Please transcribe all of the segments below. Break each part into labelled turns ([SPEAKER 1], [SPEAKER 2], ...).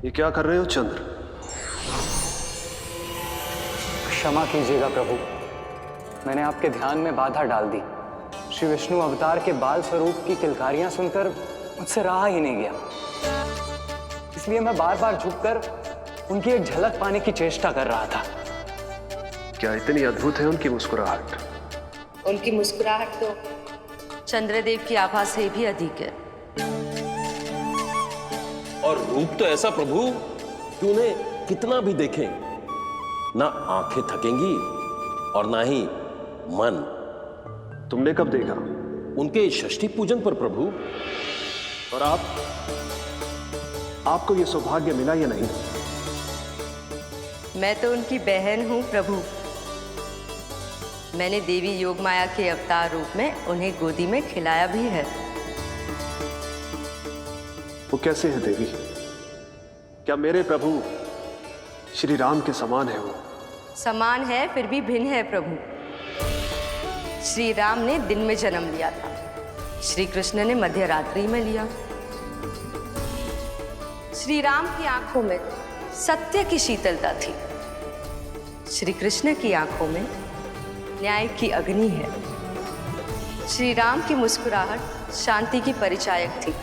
[SPEAKER 1] ये क्या कर रहे हो चंद्र?
[SPEAKER 2] क्षमा कीजिएगा प्रभु, मैंने आपके ध्यान में बाधा डाल दी। श्री विष्णु अवतार के बाल स्वरूप की किलकारियां सुनकर मुझसे रहा ही नहीं गया, इसलिए मैं बार बार झुककर उनकी एक झलक पाने की चेष्टा कर रहा था।
[SPEAKER 1] क्या इतनी अद्भुत है उनकी मुस्कुराहट?
[SPEAKER 3] उनकी मुस्कुराहट तो चंद्रदेव की आभा से भी अधिक है।
[SPEAKER 4] और रूप तो ऐसा प्रभु कि उन्हें कितना भी देखें ना आंखें थकेंगी और ना ही मन।
[SPEAKER 1] तुमने कब देखा?
[SPEAKER 4] उनके षष्ठी पूजन पर प्रभु।
[SPEAKER 1] और आपको ये सौभाग्य मिला या नहीं?
[SPEAKER 3] मैं तो उनकी बहन हूं प्रभु। मैंने देवी योगमाया के अवतार रूप में उन्हें गोदी में खिलाया भी है।
[SPEAKER 1] वो कैसे है देवी? क्या मेरे प्रभु श्री राम के समान है वो?
[SPEAKER 3] समान है फिर भी भिन्न है प्रभु। श्री राम ने दिन में जन्म लिया था, श्री कृष्ण ने मध्य रात्रि में लिया। श्री राम की आंखों में सत्य की शीतलता थी, श्री कृष्ण की आंखों में न्याय की अग्नि है। श्री राम की मुस्कुराहट शांति की परिचायक थी,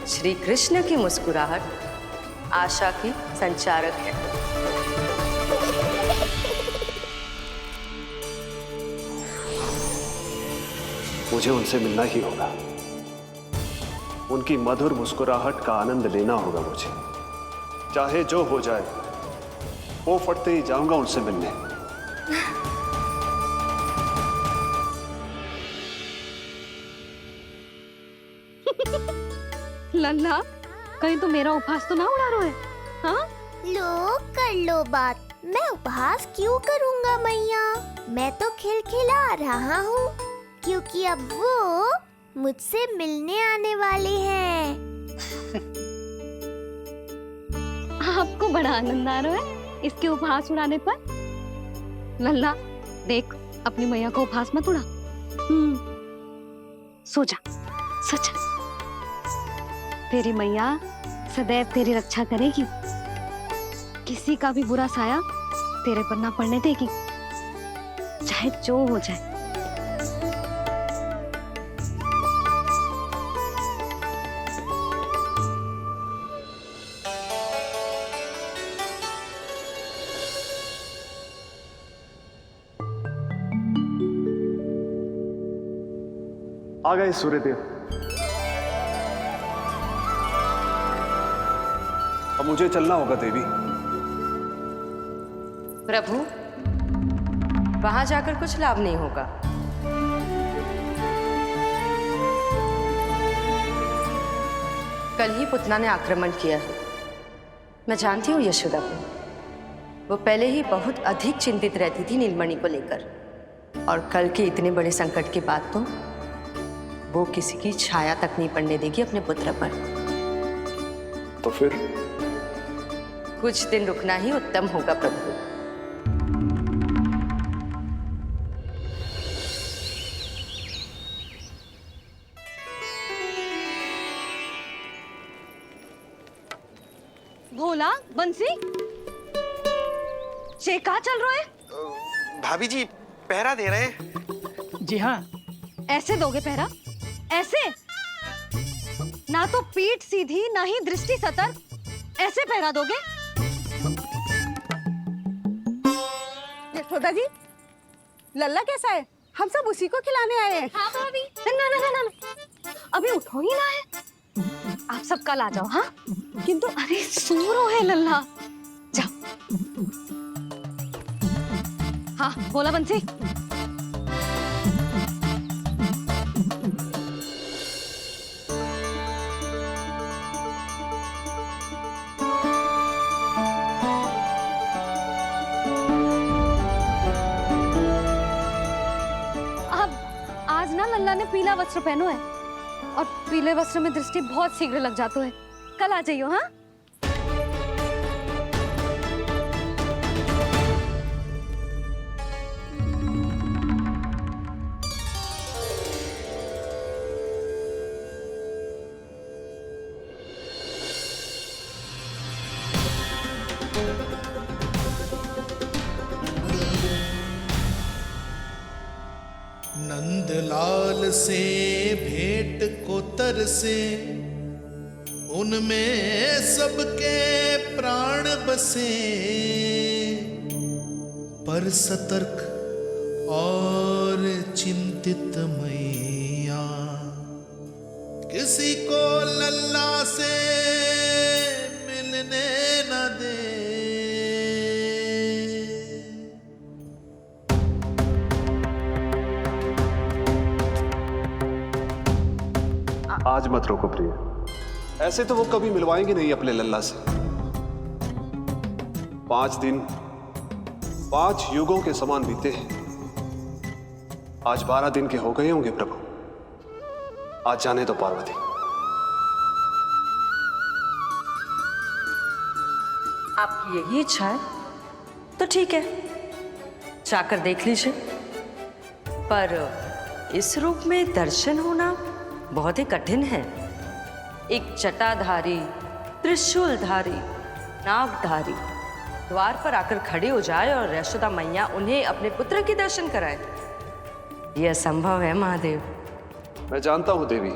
[SPEAKER 3] श्री कृष्ण की मुस्कुराहट आशा की संचारक है।
[SPEAKER 1] मुझे उनसे मिलना ही होगा, उनकी मधुर मुस्कुराहट का आनंद लेना होगा मुझे। चाहे जो हो जाए, वो फटते ही जाऊंगा उनसे मिलने।
[SPEAKER 5] लल्ला, कहीं तो मेरा उपहास तो ना उड़ा रहे? हाँ?
[SPEAKER 6] लो कर लो बात, मैं उपहास क्यों करूँगा मैया? मैं तो खिलखिला रहा हूँ क्योंकि अब वो मुझसे मिलने आने वाले हैं।
[SPEAKER 5] आपको बड़ा आनंद आ रहा है इसके उपहास उड़ाने पर? लल्ला देख, अपनी मैया को उपहास मत उड़ा। सो जा, सच तेरी मैया सदैव तेरी रक्षा करेगी, किसी का भी बुरा साया तेरे पर ना पड़ने देगी, चाहे जो हो जाए।
[SPEAKER 1] आ गए सूर्यदेव। अब मुझे चलना होगा देवी।
[SPEAKER 3] प्रभु, वहां जाकर कुछ लाभ नहीं होगा। कल ही पुतना ने आक्रमण किया है। मैं जानती हूँ यशोदा को, वो पहले ही बहुत अधिक चिंतित रहती थी नीलमणि को लेकर, और कल के इतने बड़े संकट के बाद तो वो किसी की छाया तक नहीं पड़ने देगी अपने पुत्र पर।
[SPEAKER 1] तो फिर
[SPEAKER 3] कुछ दिन रुकना ही उत्तम होगा प्रभु।
[SPEAKER 5] भोला, बंसी, ये कहाँ चल रहे?
[SPEAKER 7] भाभी जी पहरा दे रहे हैं।
[SPEAKER 8] जी हाँ।
[SPEAKER 5] ऐसे दोगे पहरा? ऐसे? ना तो पीठ सीधी ना ही दृष्टि सतर्क, ऐसे पहरा दोगे?
[SPEAKER 9] यशोदा जी, लल्ला कैसा है? हम सब उसी को खिलाने आए हैं।
[SPEAKER 5] हाँ भाभी। ना ना ना ना, अभी उठो ही ना है। आप सब कल आ जाओ। हाँ किंतु अरे सूरो है लल्ला, जाओ। हाँ बोला बंसी। आज ना लल्ला ने पीला वस्त्र पहनो है, और पीले वस्त्र में दृष्टि बहुत शीघ्र लग जातो है। कल आ जाइयो। हाँ
[SPEAKER 8] से भेंट को तरसे, उनमें सबके प्राण बसे, पर सतर्क और चिंतित मैया किसी को लल्ला से मिलने न दे।
[SPEAKER 1] आज मत रोको प्रिय, ऐसे तो वो कभी मिलवाएंगे नहीं अपने लल्ला से। 5 दिन 5 युगों के समान बीते हैं, आज 12 दिन के हो गए होंगे प्रभु। आज जाने दो पार्वती।
[SPEAKER 3] आपकी यही इच्छा है तो ठीक है, जाकर देख लीजिए। पर इस रूप में दर्शन होना बहुत ही कठिन है। एक जटाधारी, त्रिशूलधारी, नागधारी द्वार पर आकर खड़े हो जाए और यशोदा मैया उन्हें अपने पुत्र के दर्शन कराए, यह असंभव है महादेव।
[SPEAKER 1] मैं जानता हूं देवी,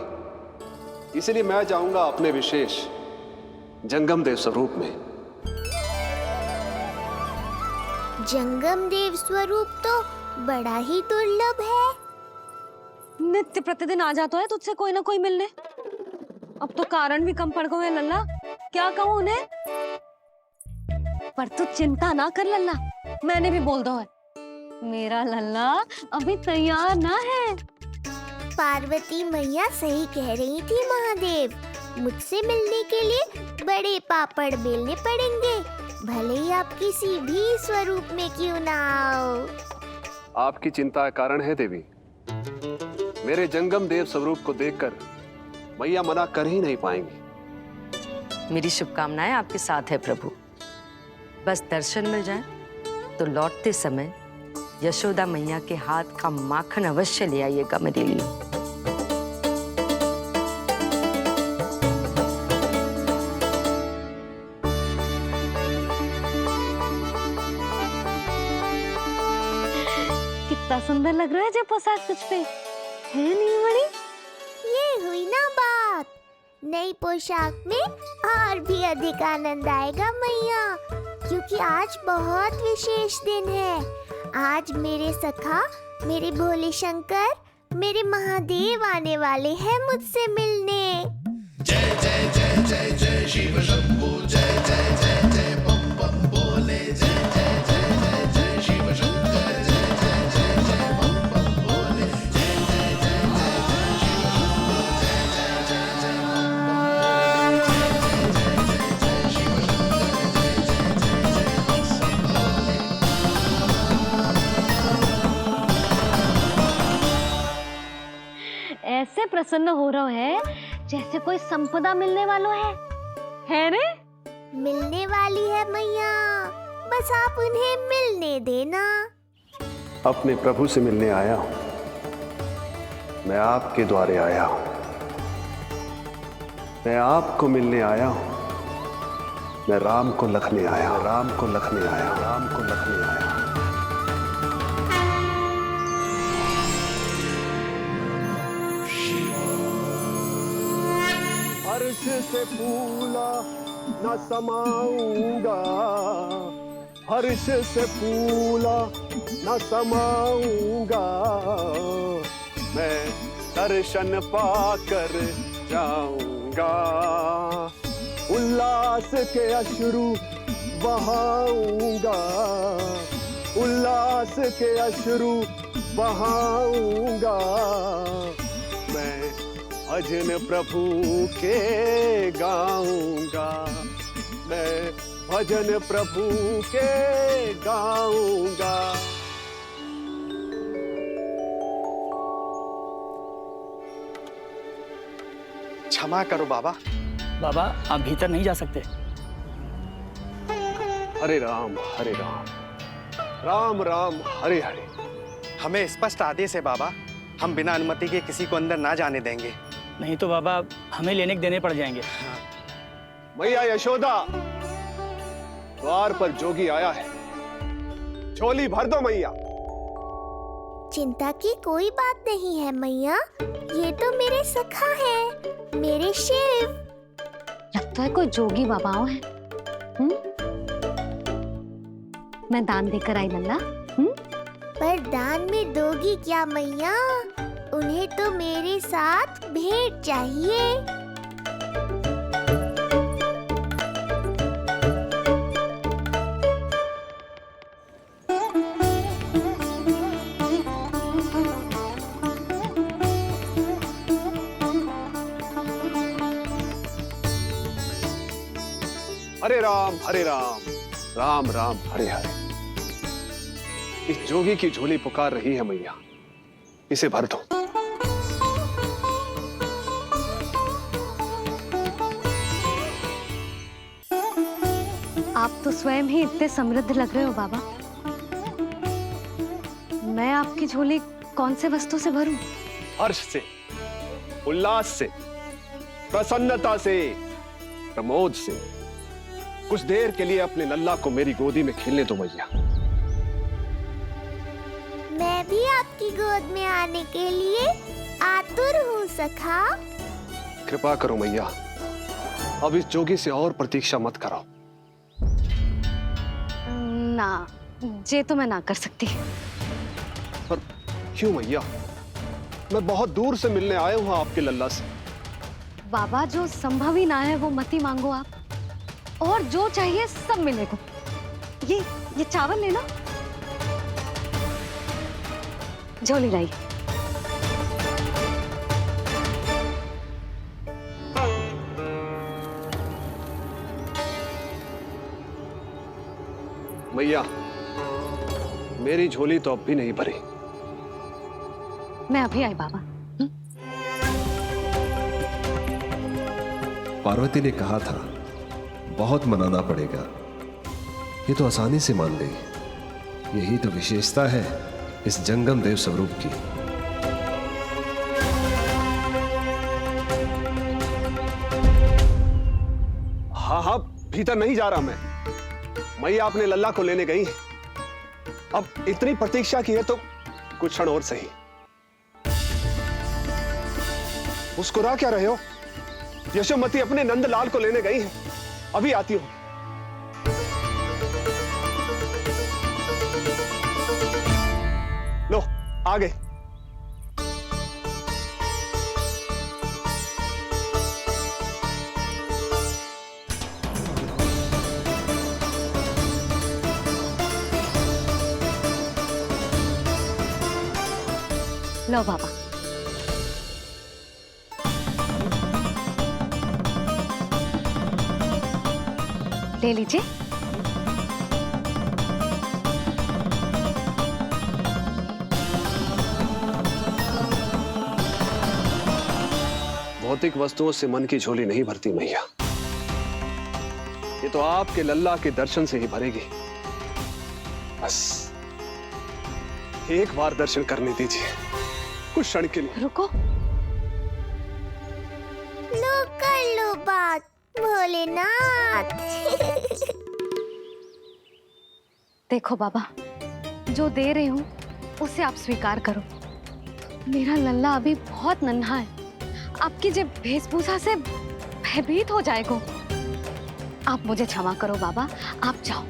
[SPEAKER 1] इसलिए मैं जाऊंगा अपने विशेष जंगम देव स्वरूप में।
[SPEAKER 6] जंगम देव स्वरूप तो बड़ा ही दुर्लभ है।
[SPEAKER 5] नित्य प्रतिदिन आ जाता है तुझसे कोई ना कोई मिलने। अब तो कारण भी कम पड़ गए हैं लल्ला, क्या कहूँ उन्हें। पर तू चिंता ना कर लल्ला, मैंने भी बोल दो है, मेरा लल्ला अभी तैयार ना है।
[SPEAKER 6] पार्वती मैया सही कह रही थी महादेव, मुझसे मिलने के लिए बड़े पापड़ बेलने पड़ेंगे, भले ही आप किसी भी स्वरूप में क्यों ना आओ।
[SPEAKER 1] आपकी चिंता का कारण है देवी, मेरे जंगम देव स्वरूप को देखकर मैया मना कर ही नहीं पाएंगी।
[SPEAKER 3] मेरी शुभकामनाएं आपके साथ है प्रभु। बस दर्शन मिल जाए तो लौटते समय यशोदा मैया के हाथ का माखन अवश्य ले आइएगा मेरे लिए।
[SPEAKER 5] कितना सुंदर लग रहा है जब पोशाक तुझ पे है, नहीं बड़ी?
[SPEAKER 6] ये हुई ना बात, नई पोशाक में और भी अधिक आनंद आएगा मैया, क्योंकि आज बहुत विशेष दिन है। आज मेरे सखा, मेरे भोले शंकर, मेरे महादेव आने वाले हैं मुझसे मिलने।
[SPEAKER 8] जय जय जय जय जय शिव शंभू, जय जय जय जय बम बम बोले, जय जय जय जय जय शिव शंकर, जय जय जय जय बम बम बोले, जय जय जय जय जय शिव शंभू, जय जय जय जय बम बम बोले, जय जय जय जय शिव शंकर, जय जय
[SPEAKER 5] ऐसे प्रसन्न हो रहा है जैसे कोई संपदा मिलने वाला है रे?
[SPEAKER 6] मिलने वाली है मैया, बस आप उन्हें मिलने देना।
[SPEAKER 1] अपने प्रभु से मिलने आया हूं, मैं आपके द्वारे आया हूं, मैं आपको मिलने आया हूं, मैं राम को लखने आया हूं, राम को लखने आया हूं, राम को लखने आया हूं। हर्ष से फूला न समाऊंगा, हर्ष से फूला न समाऊंगा, मैं दर्शन पाकर जाऊंगा, उल्लास के अश्रु बहाऊंगा, उल्लास के अश्रु बहाऊंगा, मैं भजन प्रभु के गाऊंगा, मैं भजन प्रभु के गाऊंगा।
[SPEAKER 7] क्षमा करो बाबा।
[SPEAKER 10] बाबा आप भीतर नहीं जा सकते।
[SPEAKER 1] हरे राम राम राम हरे हरे।
[SPEAKER 7] हमें स्पष्ट आदेश है बाबा, हम बिना अनुमति के किसी को अंदर ना जाने देंगे।
[SPEAKER 10] नहीं तो बाबा हमें लेने के देने पड़ जाएंगे।
[SPEAKER 1] मैया यशोदा, द्वार पर जोगी आया है, झोली भर दो मैया।
[SPEAKER 6] चिंता की कोई बात नहीं है मैया, ये तो मेरे सखा है, मेरे शिव।
[SPEAKER 5] लगता है कोई जोगी बाबाओं है। मैं दान देकर आई लल्ला।
[SPEAKER 6] पर दान में दोगी क्या मैया? उन्हें तो मेरे साथ भेंट चाहिए।
[SPEAKER 1] हरे राम राम राम हरे हरे। इस जोगी की झोली पुकार रही है मैया, इसे भर दो।
[SPEAKER 5] आप तो स्वयं ही इतने समृद्ध लग रहे हो बाबा। मैं आपकी झोली कौन से वस्तु से भरूं?
[SPEAKER 1] हर्ष से, उल्लास से, प्रसन्नता से, प्रमोद से। कुछ देर के लिए अपने लल्ला को मेरी गोदी में खेलने दो मैया।
[SPEAKER 6] मैं भी आपकी गोद में आने के लिए आतुर हूँ सखा।
[SPEAKER 1] कृपा करो मैया, अब इस जोगी से और प्रतीक्षा मत कराओ।
[SPEAKER 5] ना, ये तो मैं ना कर सकती।
[SPEAKER 1] पर क्यों मैया? मैं बहुत दूर से मिलने आया हूँ आपके लल्ला से।
[SPEAKER 5] बाबा, जो संभव ही ना है वो मत ही मांगो आप, और जो चाहिए सब मिलेगा। ये चावल लेना, झोली लाई।
[SPEAKER 1] मैया, मेरी झोली तो अब भी नहीं भरी।
[SPEAKER 5] मैं अभी आई बाबा।
[SPEAKER 11] पार्वती ने कहा था बहुत मनाना पड़ेगा, ये तो आसानी से मान गई। यही तो विशेषता है इस जंगम देव स्वरूप की।
[SPEAKER 1] हाँ, भीतर नहीं जा रहा मैं। मैया अपने लल्ला को लेने गई है। अब इतनी प्रतीक्षा की है तो कुछ क्षण और सही। मुस्कुरा क्या रहे हो? यशोमती अपने नंदलाल को लेने गई है, अभी आती हूं। लो, आ गए।
[SPEAKER 5] लो बाबा। ले लीजिए।
[SPEAKER 1] भौतिक वस्तुओं से मन की झोली नहीं भरती मैया, ये तो आपके लल्ला के दर्शन से ही भरेगी। बस एक बार दर्शन करने दीजिए, कुछ क्षण के लिए।
[SPEAKER 5] रुको।
[SPEAKER 6] लो कर लो बात भोलेनाथ।
[SPEAKER 5] देखो बाबा, जो दे रही हूं उसे आप स्वीकार करो। मेरा लल्ला अभी बहुत नन्हा है, आपकी जब वेशभूषा से भयभीत हो जाएगा। आप मुझे क्षमा करो बाबा, आप जाओ।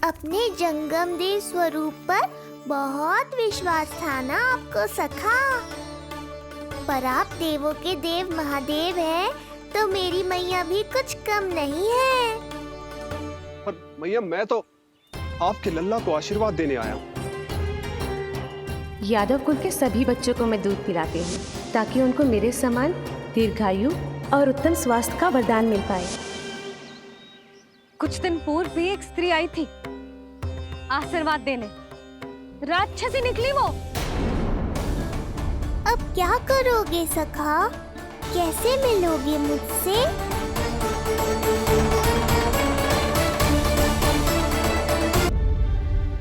[SPEAKER 6] अपने जंगम देव स्वरूप पर बहुत विश्वास था ना आपको सखा। पर आप देवों के देव महादेव हैं, तो मेरी मैया भी कुछ कम नहीं है।
[SPEAKER 1] पर मैया, मैं तो आपके लल्ला को आशीर्वाद देने आया हूँ।
[SPEAKER 3] यादव कुल के सभी बच्चों को मैं दूध पिलाती हूँ, ताकि उनको मेरे समान दीर्घायु और उत्तम स्वास्थ्य का वरदान मिल पाए।
[SPEAKER 5] कुछ दिन पूर्व भी एक स्त्री आई थी आशीर्वाद देने, राक्षसी निकली वो।
[SPEAKER 6] अब क्या करोगे सखा? कैसे मिलोगे मुझसे?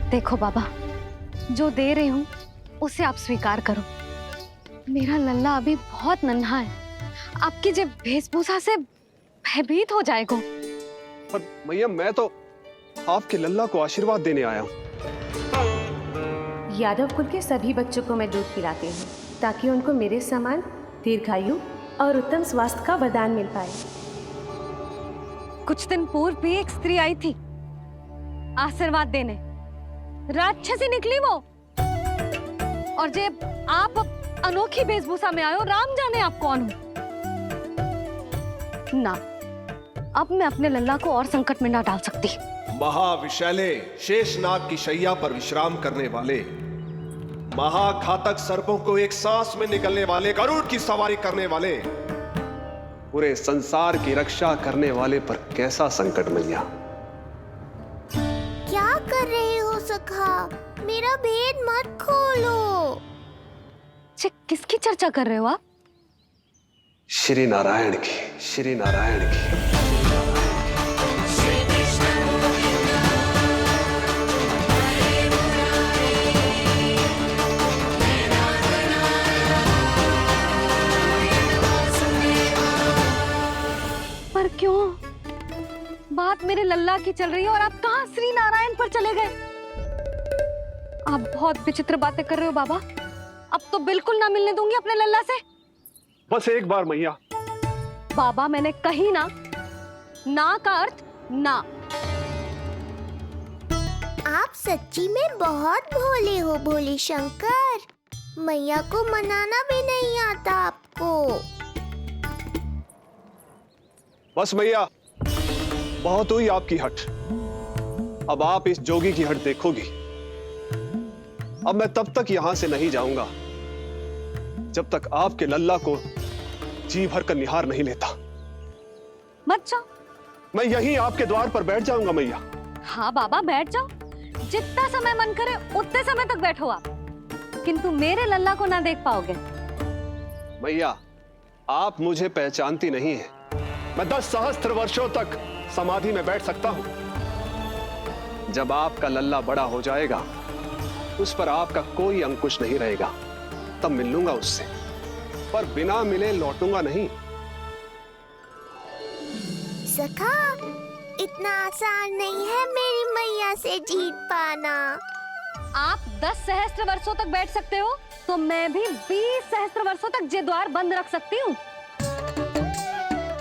[SPEAKER 5] देखो बाबा, जो दे रही हूँ उसे आप स्वीकार करो। मेरा लल्ला अभी बहुत नन्हा है, आपकी जब वेशभूषा से भयभीत हो जाएगा।
[SPEAKER 1] पर मैया, मैं तो आपके लल्ला को आशीर्वाद देने आया हूँ।
[SPEAKER 12] यादव कुल के सभी बच्चों को मैं दूध पिलाती हूँ ताकि उनको मेरे समान दीर्घायु और उत्तम स्वास्थ्य का वरदान मिल पाए।
[SPEAKER 5] कुछ दिन पूर्व भी एक स्त्री आई थी आशीर्वाद देने। राक्षसी निकली वो। और जब आप अनोखी वेशभूषा में आए हो, राम जाने आप कौन हो। ना, अब मैं अपने लल्ला को और संकट में ना डाल सकती।
[SPEAKER 11] महाविशैले शेषनाग की शैया पर विश्राम करने वाले, महाघातक सर्पों को एक सांस में निकलने वाले, गरुड़ की सवारी करने वाले,
[SPEAKER 1] पूरे संसार की रक्षा करने वाले पर कैसा संकट मैया।
[SPEAKER 6] क्या कर रहे हो सखा? मेरा भेद मत खोलो।
[SPEAKER 5] किसकी चर्चा कर रहे हो आप?
[SPEAKER 1] श्री नारायण की, श्री नारायण की।
[SPEAKER 5] पर क्यों? बात मेरे लल्ला की चल रही है और आप कहाँ श्री नारायण पर चले गए? आप बहुत विचित्र बातें कर रहे हो बाबा। अब तो बिल्कुल ना मिलने दूंगी अपने लल्ला से।
[SPEAKER 1] बस एक बार मैया।
[SPEAKER 5] बाबा मैंने कही ना, ना का अर्थ ना।
[SPEAKER 6] आप सच्ची में बहुत भोले हो भोले शंकर। मैया को मनाना भी नहीं आता आपको।
[SPEAKER 1] बस मैया, बहुत हुई आपकी हट। अब आप इस जोगी की हट देखोगी। अब मैं तब तक यहां से नहीं जाऊंगा जब तक आपके लल्ला को जी भर कर निहार नहीं लेता।
[SPEAKER 5] मत जाओ।
[SPEAKER 1] मैं यहीं आपके द्वार पर बैठ जाऊंगा मैया।
[SPEAKER 5] हाँ बाबा बैठ जाओ, जितना समय मन करे उतने समय तक बैठो आप, किंतु मेरे लल्ला को ना देख पाओगे।
[SPEAKER 1] मैया, आप मुझे पहचानती नहीं है। मैं 10 सहस्त्र वर्षों तक समाधि में बैठ सकता हूं। जब आपका लल्ला बड़ा हो जाएगा, उस पर आपका कोई अंकुश नहीं रहेगा, तब मिल लूंगा उससे, पर बिना मिले लौटूंगा नहीं।
[SPEAKER 6] सखा, इतना आसान नहीं है मेरी मैया से जीत पाना।
[SPEAKER 5] आप 10 सहस्त्र वर्षों तक बैठ सकते हो, तो मैं भी 20 सहस्त्र वर्षों तक ये द्वार बंद रख सकती हूँ।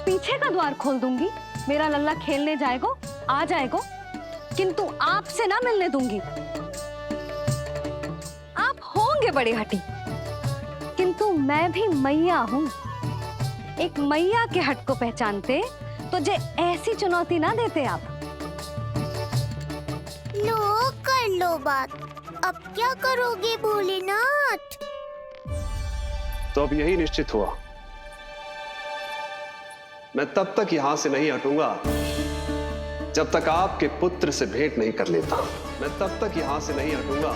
[SPEAKER 5] पीछे का द्वार खोल दूंगी, मेरा लल्ला खेलने जाएगा, आ जाएगा, किंतु आपसे ना मिलने दूंगी। आप होंगे बड़ी हठी, किंतु मैं भी मैया हूँ। एक मैया के हट को पहचानते तो जे ऐसी चुनौती ना देते आप।
[SPEAKER 6] लो कर लो बात। अब क्या करोगे भोलेनाथ?
[SPEAKER 1] तो अब यही निश्चित हुआ, मैं तब तक यहां से नहीं हटूंगा जब तक आपके पुत्र से भेंट नहीं कर लेता। मैं तब तक यहां से नहीं हटूंगा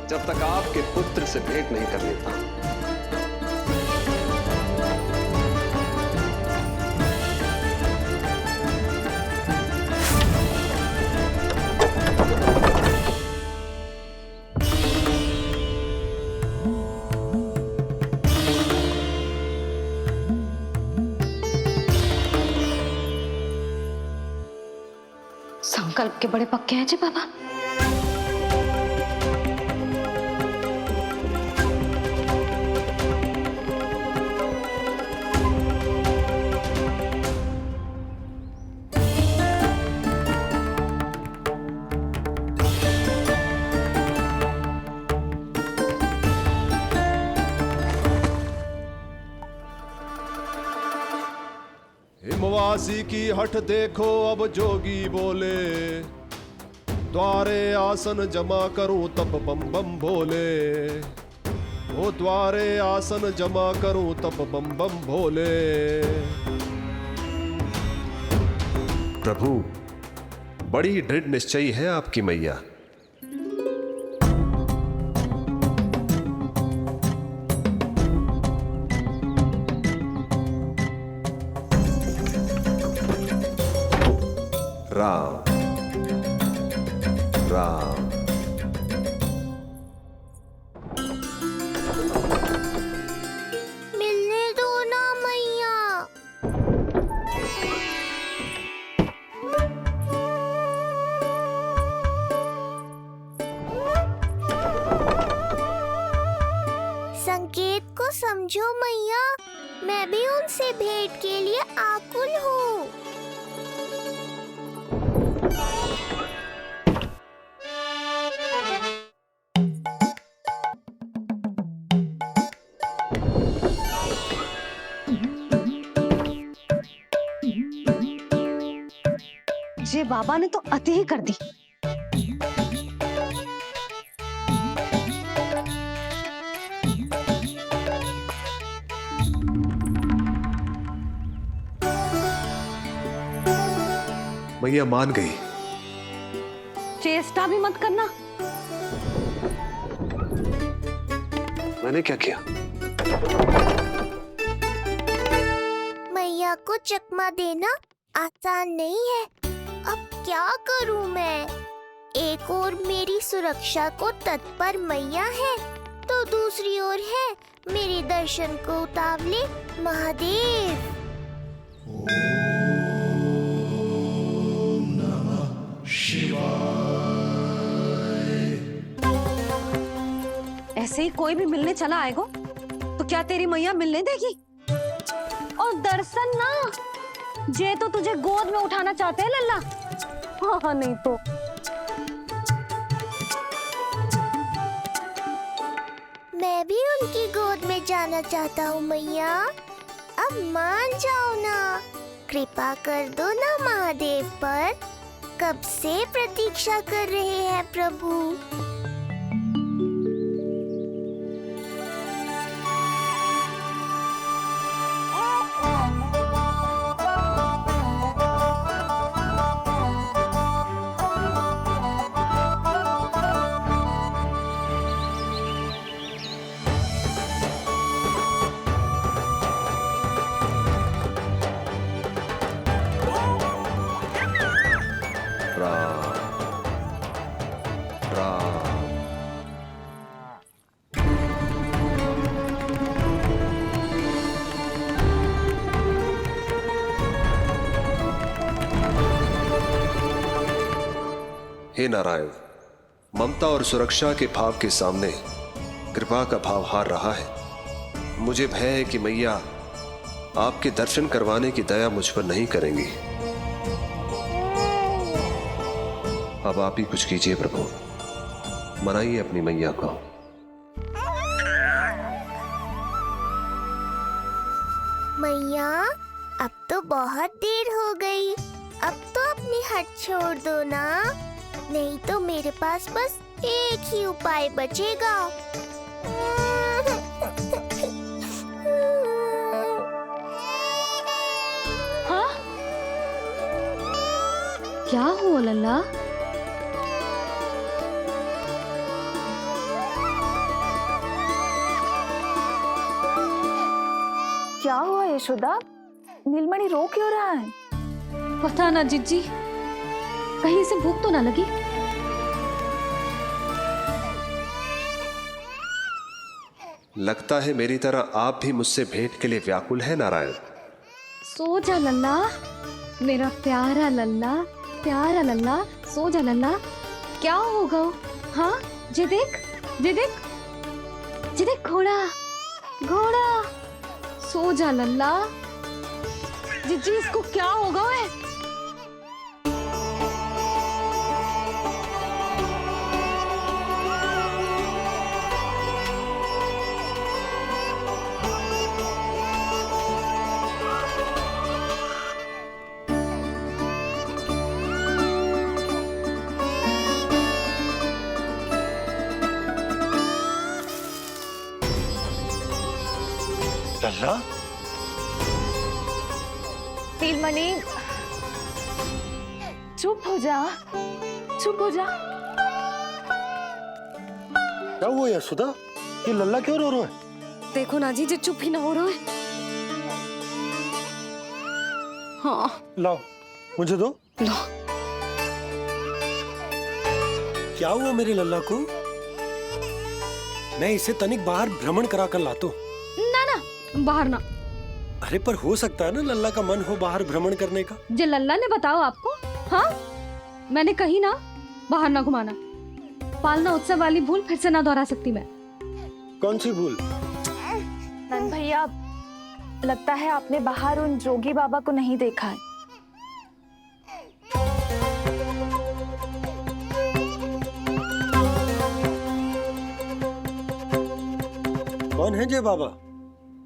[SPEAKER 1] जब तक आपके पुत्र से भेंट नहीं कर लेता।
[SPEAKER 5] संकल्प के बड़े पक्के हैं जी बाबा।
[SPEAKER 11] हिमवासी की हठ देखो अब जोगी बोले, द्वारे आसन जमा करूं तब बम बम भोले। ओ द्वारे आसन जमा करूं तब बम बम भोले। प्रभु, बड़ी दृढ़ निश्चयी है आपकी मैया। राम राम।
[SPEAKER 6] मिलने दो ना मैया। संकेत को समझो मैया, मैं भी उनसे भेंट के लिए आकुल हूँ।
[SPEAKER 5] ये बाबा ने तो अति ही कर दी।
[SPEAKER 11] मैया मान गई।
[SPEAKER 5] चेष्टा भी मत करना।
[SPEAKER 1] मैंने क्या किया?
[SPEAKER 6] मैया को चकमा देना आसान नहीं है। अब क्या करूं मैं? एक ओर मेरी सुरक्षा को तत्पर मैया है, तो दूसरी ओर है मेरे दर्शन को उतावले महादेव।
[SPEAKER 5] ऐसे ही कोई भी मिलने चला आएगा तो क्या तेरी मैया मिलने देगी? और दर्शन ना, जे तो तुझे गोद में उठाना चाहते हैं लल्ला। हाँ नहीं तो
[SPEAKER 6] मैं भी उनकी गोद में जाना चाहता हूँ मैया। अब मान जाओ ना, कृपा कर दो ना महादेव पर। कब से प्रतीक्षा कर रहे हैं प्रभु।
[SPEAKER 11] हे नारायण, ममता और सुरक्षा के भाव के सामने कृपा का भाव हार रहा है। मुझे भय है कि मैया आपके दर्शन करवाने की दया मुझ पर नहीं करेंगी। अब आप ही कुछ कीजिए प्रभु, मनाइए अपनी मैया को।
[SPEAKER 6] मैया, अब तो बहुत देर हो गई। अब तो अपनी हट छोड़ दो ना, नहीं तो मेरे पास बस एक ही उपाय बचेगा।
[SPEAKER 5] हाँ? क्या हुआ लल्ला?
[SPEAKER 12] क्या हुआ यशोदा? नीलमणि रो क्यों रहा है?
[SPEAKER 5] पता ना जिज्जी, कहीं से भूख तो ना लगी।
[SPEAKER 11] लगता है मेरी तरह आप भी मुझसे भेंट के लिए व्याकुल है नारायण।
[SPEAKER 5] सो जा लल्ला, मेरा प्यारा लल्ला, प्यारा लल्ला, सो जा लल्ला। क्या होगा? हाँ, जे देख, जे देख, जे देख, घोड़ा, घोड़ा। सो जा लल्ला। जिज्जी, इसको क्या होगा? है
[SPEAKER 7] लल्ला,
[SPEAKER 12] नीलमणि, चुप हो जा, चुप हो जा।
[SPEAKER 7] क्या हुआ यशोदा? ये लल्ला क्यों रो रहा है?
[SPEAKER 5] देखो ना जी, जो चुप ही ना हो रहा है। हाँ,
[SPEAKER 7] लाओ, मुझे दो।
[SPEAKER 5] लो।
[SPEAKER 13] क्या हुआ मेरे लल्ला को? मैं इसे तनिक बाहर भ्रमण करा कर लाता हूं।
[SPEAKER 5] ना ना, बाहर ना।
[SPEAKER 13] अरे पर हो सकता है ना लल्ला का मन हो बाहर भ्रमण करने का।
[SPEAKER 5] जे लल्ला ने बताओ आपको? हाँ, मैंने कही ना बाहर ना घुमाना। पालना उत्सव वाली भूल फिर से ना दोहरा सकती मैं।
[SPEAKER 13] कौन सी भूल?
[SPEAKER 14] नंद भैया, लगता है आपने बाहर उन जोगी बाबा को नहीं देखा है।
[SPEAKER 13] कौन है जे बाबा?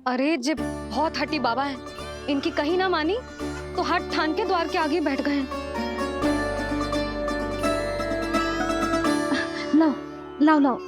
[SPEAKER 5] अरे जे बहुत हटी बाबा है, इनकी कहीं ना मानी तो हट ठान के द्वार के आगे बैठ गए हैं। लाओ लाओ लाओ